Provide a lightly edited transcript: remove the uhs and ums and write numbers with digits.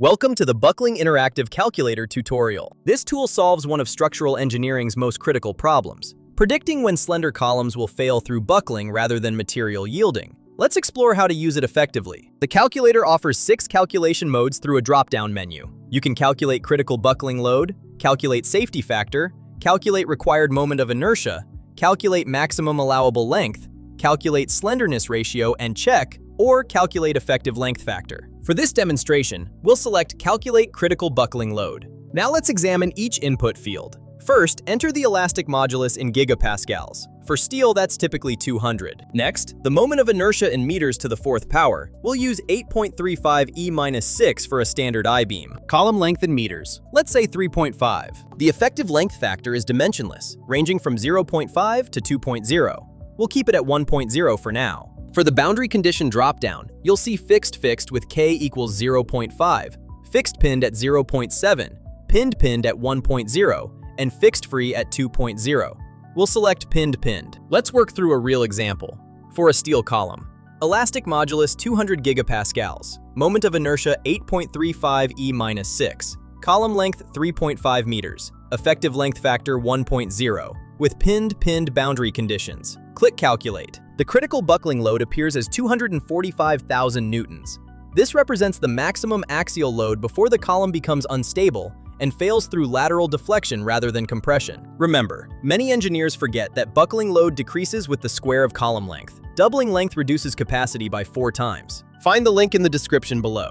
Welcome to the Buckling Interactive Calculator tutorial. This tool solves one of structural engineering's most critical problems, predicting when slender columns will fail through buckling rather than material yielding. Let's explore how to use it effectively. The calculator offers 6 calculation modes through a drop-down menu. You can calculate critical buckling load, calculate safety factor, calculate required moment of inertia, calculate maximum allowable length, calculate slenderness ratio and check, or calculate effective length factor. For this demonstration, we'll select Calculate Critical Buckling Load. Now let's examine each input field. First, enter the elastic modulus in gigapascals. For steel, that's typically 200. Next, the moment of inertia in meters to the 4th power. We'll use 8.35 E-6 for a standard I-beam. Column length in meters. Let's say 3.5. The effective length factor is dimensionless, ranging from 0.5 to 2.0. We'll keep it at 1.0 for now. For the boundary condition dropdown, you'll see fixed with k equals 0.5, fixed pinned at 0.7, pinned at 1.0, and fixed free at 2.0. We'll select pinned. Let's work through a real example. For a steel column, elastic modulus 200 gigapascals, moment of inertia 8.35 E-6, column length 3.5 meters, effective length factor 1.0, with pinned boundary conditions. Click Calculate. The critical buckling load appears as 245,000 newtons. This represents the maximum axial load before the column becomes unstable and fails through lateral deflection rather than compression. Remember, many engineers forget that buckling load decreases with the square of column length. Doubling length reduces capacity by 4 times. Find the link in the description below.